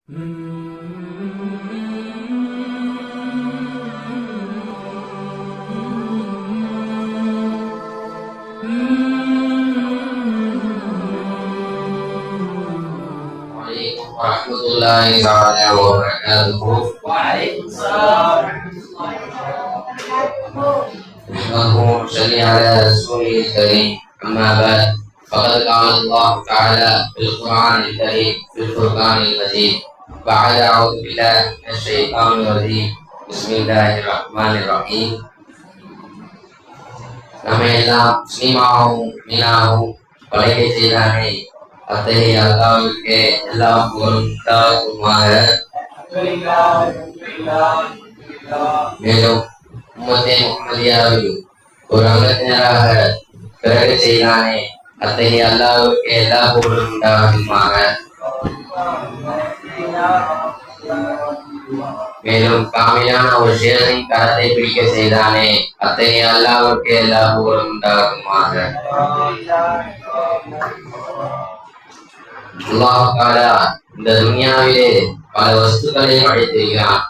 warahmatullahi wabarakatuh. Waalaikumsalam warahmatullahi wabarakatuh. Amma ba'd. Faqad qala Allah Ta'ala fil Qur'anil Karim fil Furqanil Majid. Ba'da a'udzu billahi minasy syaithanir rajim. Bismillahirrahmanirrahim. நம்மையெல்லாம் முஸ்லிமாவும் படைக்க செய்தானே அத்தகைய அல்லாஹ்வுக்கே எல்லா புகழும் உண்டாகுமாக. மேலும் உம்மத்தே முஹம்மதியாவில் ஒரு அங்கத்தினராக பிறகு செய்தானே அத்தகைய அல்லாஹ்வுக்கே எல்லா புகழும் உண்டாகுமாக. மேலும் காமிலான ஒரு ஷேரின் கரத்தை பிடிக்க செய்தானே அத்தகைய அல்லாஹ்வுக்கே எல்லா புகழும் உண்டாகுமாக. அல்லாஹ் தஆலா இந்த துன்யாவிலே பல வஸ்துக்களை படைத்திருக்கிறான்.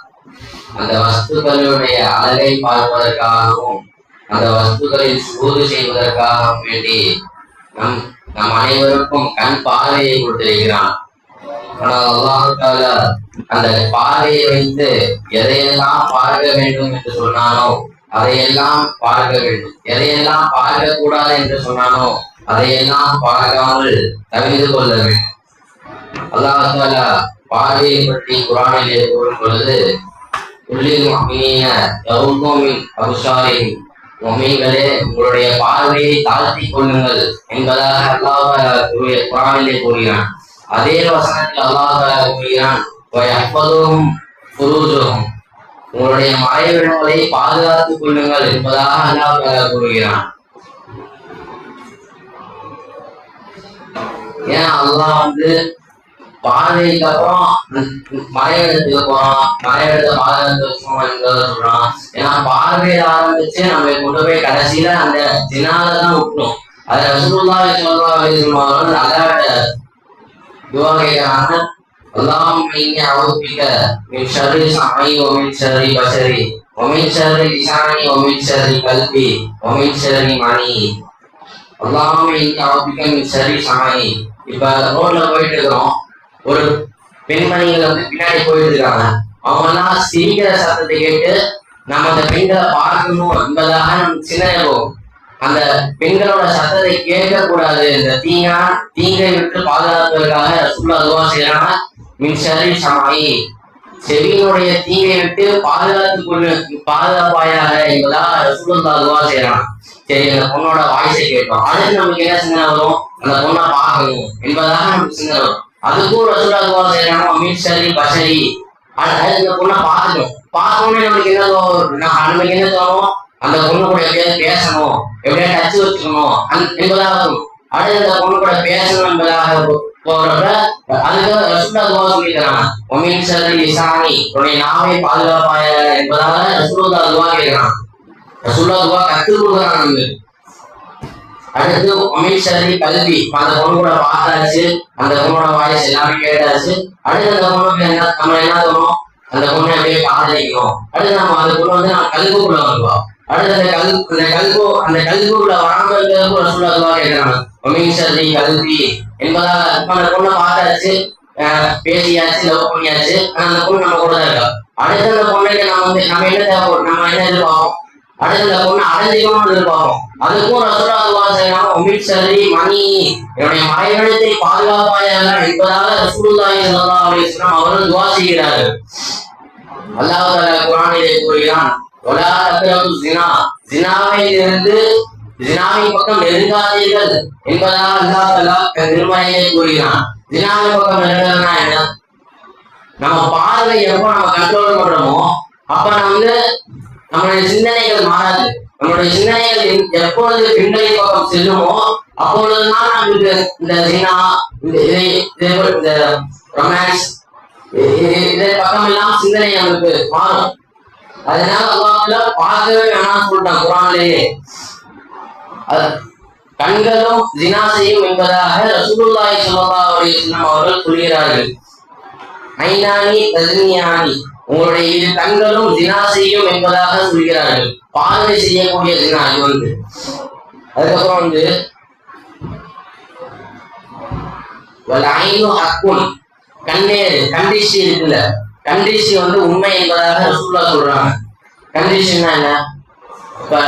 அந்த வஸ்துக்களுடைய அழகை பார்ப்பதற்காகவும் அந்த வஸ்துக்களில் சூது செய்வதற்காகவும் வேண்டி நம் அனைவருக்கும் கண் பார்வையை கொடுத்திருக்கிறான். ஆனால் அல்லாஹ் தஆலா அந்த பார்வையை வைத்து எதையெல்லாம் பார்க்க வேண்டும் என்று சொன்னானோ அதையெல்லாம் பார்க்க வேண்டும், எதையெல்லாம் பார்க்க கூடாது என்று சொன்னானோ அதையெல்லாம் பார்க்காமல் தவிர்த்து கொள்ள வேண்டும். அல்லாஹ் தஆலா பார்வையை பற்றி குர்ஆனிலே கூறும் பொழுது குல்லில் முஃமினீன யகுது மின் அப்சாரிஹிம், முஃமின்களே உங்களுடைய பார்வையை தாழ்த்திக் கொள்ளுங்கள் என்பதாக அல்லாஹ் தஆலா குர்ஆனிலே கூறுகிறான். அதே வசனத்தில் அல்லாஹ் தஆலா கூறுகிறான் வயஹ்ஃபதுஹும் ஃபுரூஜுஹும், உங்களுடைய மறைவிடங்களை பாதுகாத்துக் கொள்ளுங்கள் என்பதாக அல்லாஹ் தஆலா கூறுகிறான். ஏன் அல்லாஹ் பார்வைக்கு அப்புறம் மறைவிடத்துக்கு போறோம், மறைவிடத்தை பாதுகாத்து வச்சோம் என்பதை சொல்றான். ஏன்னா பார்வையை ஆரம்பிச்சு நம்ம கொண்டு போய் கடைசியில அந்த ஜினாலதான் விட்டோம். அதை ரசூலுல்லாஹி ஸல்லல்லாஹு அலைஹி வஸல்லம் அவர்கள் அல்லாஹ்விட துஆ கேக்குறாங்க. அல்லாஹும்ம இன்னி அஊது பிக மின் ஷர்ரி ஸமஇ வ மின் ஷர்ரி பஸரி வ மின் ஷர்ரி லிசானி வ மின் ஷர்ரி கல்பி வ மின் ஷர்ரி மனி. அல்லாஹும்ம இன்னி அஊது பிக மின் ஷர்ரி ஸமஇ. இப்ப ரோட்ல போயிட்டு இருக்கிறோம், ஒரு பெண்மணிகள் பின்னாடி போயிட்டு இருக்காங்க. அவங்க எல்லாம் சிரிக்கிற சத்தத்தை கேட்டு நம்ம அந்த பெண்களை பார்க்கணும் என்பதாக நமக்கு சின்ன போகும். அந்த பெண்களோட சத்தத்தை கேட்க கூடாது, இந்த தீங்கை விட்டு பாதுகாப்பதற்காக ரசூலுல்லாஹ் துஆ செய்யறாங்க. மின் ஷர்ரி ஸமஇ, செவியினுடைய தீங்கை விட்டு பாதுகாப்பாயாக என்பதாக ரசூலுல்லாஹ் துஆ செய்யறாங்க. சரி, அந்த பொண்ணோட வாய்ஸை கேட்டோம், அதுக்கு நமக்கு என்ன சின்ன வரும், அந்த பொண்ணை பார்க்கணும் என்பதாக நமக்கு சின்ன வரும். அதுக்கும் ரசூலுல்லாஹ் துஆ செய்யறாங்க மின் ஷர்ரி பஸரி, அந்த பொண்ணை பார்க்கணும். பார்க்கணும்னு நமக்கு என்ன தோணும், அந்த பொண்ணு கூட எப்படியாவது பேசணும், எப்படியா டச் வச்சுக்கணும் என்பதாக இருக்கும். அடுத்து அந்த பொண்ணு கூட பேசணும் என்பதாக போறப்ப அதுக்கு ரசூலுல்லாஹ் துஆ சொல்லி தராங்க மின் ஷர்ரி லிசானி, உன்னுடைய நாவை பாதுகாப்பாய என்பதாக ரசூலுல்லாஹ் துஆ கேட்கிறான். ரசூலுல்லாஹ் துஆ கற்றுக் கொடுக்குறாங்க நமக்கு. அடுத்து மின் ஷர்ரி கல்பி, அந்த பொண்ணு கூட பார்த்தாச்சு, அந்த பொண்ணோட வாய்ஸ் எல்லாமே கேட்டாச்சு. அடுத்து அந்த பொண்ணுக்கு நம்ம என்ன தோணும், அந்த பொண்ணை அப்படியே காதலிக்கணும். அடுத்து நம்ம அந்த பொண்ணு நம்ம கல்புக்குள்ள வருவோம். அடுத்து அந்த கல்புக்குள்ள வராம இருக்கிறதுக்கு ரசூலுல்லாஹ் துஆ கேட்கிறாங்க மின் ஷர்ரி கல்பி என்பதாக. அந்த பொண்ணை பார்த்தாச்சு, பேசியாச்சு, லவ் பண்ணியாச்சு, ஆனா அந்த பொண்ணு நம்ம கூட தான் இருக்கா. அடுத்து அந்த பொண்ணுக்கு நம்ம என்ன தேவைப்படும், நம்ம என்ன எதிர்பார்ப்போம், அடுத்து அந்த பொண்ணு அடைஞ்சிக்கணும்னு எதிர்பார்ப்போம். அதுக்கும் ரசூலுல்லாஹ் துஆ செய்யறாங்க மின் ஷர்ரி மனி, என்னுடைய மறைவிடத்தை பாதுகாப்பாயாக என்பதாக ரசூலுல்லாஹி ஸல்லல்லாஹு அலைஹி வஸல்லம் அவர்கள் துஆ செய்கிறார்கள். அல்லாஹ் தஆலா குர்ஆனிலே கூறுகிறான் வலா தக்ரபு ஸினா, ஸினாவிலிருந்து ஸினாவின் பக்கம் நெருங்காதீர்கள் என்பதாக அல்லாஹ் தஆலா திருமறையிலே கூறுகிறான். ஸினாவின் பக்கம் நெருங்குறதுனா என்ன, நம்ம பார்வை எப்போ நம்ம கண்ட்ரோல் பண்றோமோ அப்ப நம்மளுடைய சிந்தனைகள் மாறாது. நம்மளுடைய சிந்தனைகள் எப்பொழுது பெண்களின் பக்கம் செல்லுமோ அப்பொழுதுதான் நம்மளுக்கு இந்த ஸினா, இந்த ரொமான்ஸ், இதே பக்கம் எல்லாம் சிந்தனை நமக்கு மாறும். அதனால அல்லாஹ் பார்க்கவே வேணாம்னு சொல்லிட்டான் குர்ஆனிலேயே. கண்களும் ஸினா செய்யும் என்பதாக ரசூலுல்லாஹி ஸல்லல்லாஹு அலைஹி வஸல்லம் அவர்கள் சொல்கிறார்கள். ஐநானி தஸ்னியானி, உங்களுடைய இரு கண்களும் ஜினா செய்யும் என்பதாக சொல்கிறார்கள். பார்வை செய்யக்கூடிய ஜினா இது வந்து. அதுக்கப்புறம் வந்து கண்ணேறு கண்டிஷி இருக்குல்ல, கண்டிஷி வந்து உண்மை என்பதாக ரசூலுல்லாஹ் சொல்றாங்க. கண்டிஷன்னா என்ன? இப்ப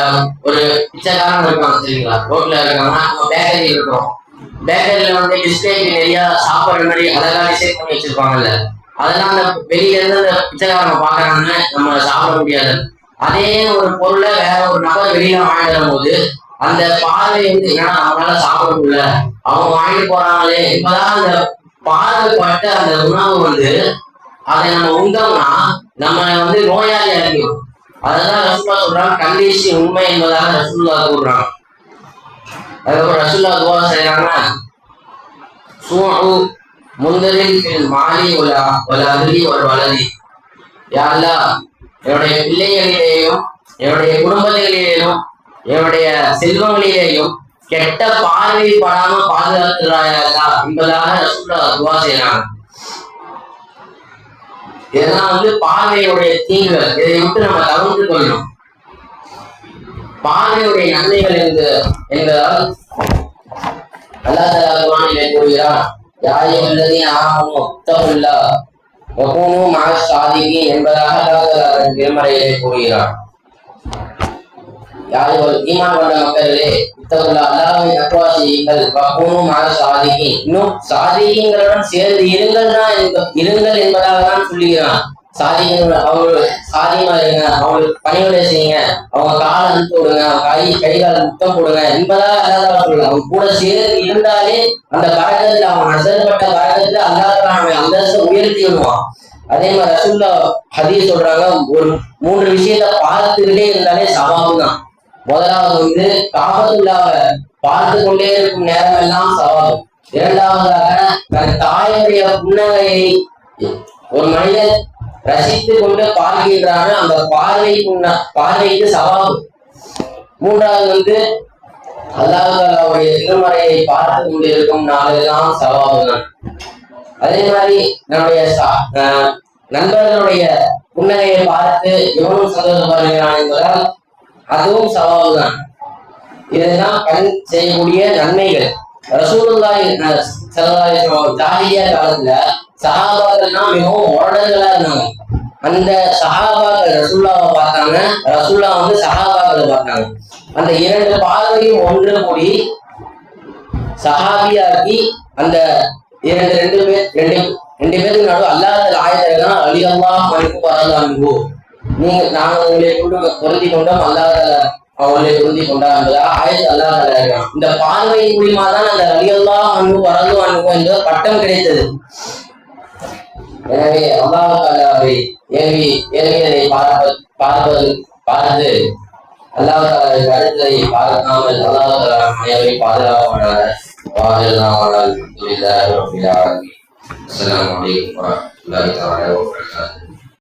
ஒரு பிச்சைக்காரன் இருக்காங்க சரிங்களா, ரோட்ல இருக்காங்கன்னா நம்ம பேக்கரி இருக்கோம், பேக்கரியில வந்து டிஸ்பிளேக்கு நிறைய சாப்பாடு மாதிரி அழகா டிசைன் பண்ணி வச்சிருப்பாங்கல்ல, அதெல்லாம் அந்த வெளியில இருந்து அந்த பிச்சைக்காரங்க பாக்குறாங்கன்னு நம்ம சாப்பிட முடியாது. அதே ஒரு பொருளை வேற ஒரு நபர் வெளியில வாங்கிடும் போது அந்த பார்வை வந்து ஏன்னா அவங்களால சாப்பிட முடியல, அவங்க வாங்கிட்டு போறாங்களே இப்பதான் அந்த பார்வைப்பட்ட அந்த உணவு வந்து அதை நம்ம உண்டோம்னா நம்ம வந்து நோயாளி அடையும். அததான் ரசூலுல்லாஹ் சொல்றாங்க கண்டிஷி உண்மை என்பதாக ரசூலுல்லாஹ் கூறுறாங்க. அதுக்கப்புறம் ரசூலுல்லாஹ் துஆ செய்யறாங்க, சூஉ முந்தரில் ஃபில் மாலி வல் அஹ்லி வல் வலதி, யா அல்லாஹ் என்னுடைய பிள்ளைகளிலேயும் என்னுடைய குடும்பங்களிலேயும் என்னுடைய செல்வங்களிலேயும் கெட்ட பார்வை படாம பாதுகாத்துறாயா என்பதாக ரசூலுல்லாஹ் துஆ செய்யறாங்க. இதெல்லாம் வந்து பார்வையுடைய தீங்குகள், இதை விட்டு நம்ம தவிர்த்து கொள்ளணும். பார்வையுடைய நன்மைகள் என்பதால் அல்லாஹ் தஆலா குர்ஆனிலே கூறுகிறார், யா அய்யுஹல்லதீன ஆமனூ தக்குல்லாஹ் வ கூனூ மஅஸ் ஸாதிகீன் என்பதாக அல்லாஹ் தஆலா திருமறையிலே கூறுகிறார். யார்கள் ஈமான் கொண்ட மக்களே இத்தகுல்லா அல்லாஹ்வை தக்வா செய்யுங்கள், வ கூனூ மஅஸ் ஸாதிகீன், இன்னும் சாதிகீன்களுடன் சேர்ந்து இருங்கள் என்பதாக தான் சொல்லுகிறான். சாதிகள் அவர்கள் சாதியமா இருங்க, அவங்களுக்கு பணிவிடை செய்யுங்க, அவங்க காலை அனுப்பி விடுங்க, கைகால முத்தம் போடுங்க என்பதாக அல்லாஹ் சொல்லுங்க. அவங்க கூட சேர்ந்து இருந்தாலே அந்த காலகட்டத்தில் அவன் நசரப்பட்ட காலகட்டத்தில் அல்லாஹ் அவன் அந்தஸ்தை உயர்த்தி விடுவான். அதே மாதிரி ரசூலுல்லாஹ் ஹதீஸ் சொல்றாங்க, ஒரு 3 விஷயத்த பார்த்துக்கிட்டே இருந்தாலே சவாபு தான். முதலாவது வந்து காபத்துல்லாஹ்வை பார்த்து கொண்டே இருக்கும் நேரம் எல்லாம் சவாபு. இரண்டாவதாக தன் தாயுடைய புன்னகையை ஒரு மனிதன் ரசித்து கொண்டு பார்க்கின்றான அந்த பார்வைக்கு சவாபு. மூன்றாவது வந்து அல்லாஹ் தஆலாவுடைய திருமறையை பார்த்து கொண்டிருக்கும் நாளெல்லாம் சவாபு தான். அதே மாதிரி நம்முடைய நண்பர்களுடைய புன்னகையை பார்த்து எவனும் சந்தோஷப்படுகிறான் என்பதால் அதுவும் சவாபு தான். இதெல்லாம் கண் செய்யக்கூடிய நன்மைகள். ரசூலுல்லாஹி ஸல்லல்லாஹு அலைஹி வஸல்லம் ஜாஹிலியா காலத்துல சஹாபாக்கள்லாம் மிகவும் ஓடர்களா இருந்தாங்க. அந்த சஹாபாக்கள் ரசூலுல்லாஹை பார்த்தாங்க, ரசூலுல்லாஹ் வந்து சஹாபாக்களை பார்த்தாங்க. அந்த 2 பார்வையும் ஒன்று கூடி சஹாபியாக்கி அந்த ரெண்டு பேருக்கு நடுவு அல்லாஹ் ஆயத்தான் அலி அல்லாஹ் அன்ஹு வரலான்ஹு, நாங்கள் உங்களை கொண்டு பொருந்தி கொண்டோம், அல்லாஹ் அவங்களை பொருந்தி கொண்டா என்பதா ஆயத் அல்லாஹ் இருக்கான். இந்த பார்வையின் மூலியமா தான் அந்த அலி அல்லாஹ் அன்ஹு வரலான்ஹு என்ற பட்டம் கிடைத்தது. எனவே அல்லாஹ் தஆலாவை ஏவியதை பார்த்து அல்லாஹ் தஆலாவுக்கு அடுத்ததை பார்க்காமல் அல்லாஹ் தஆலா நம்மை பாதுகாப்பானாக. அஸ்ஸலாமு அலைக்கும் வரஹ்மத்துல்லாஹி வபரகாத்துஹு.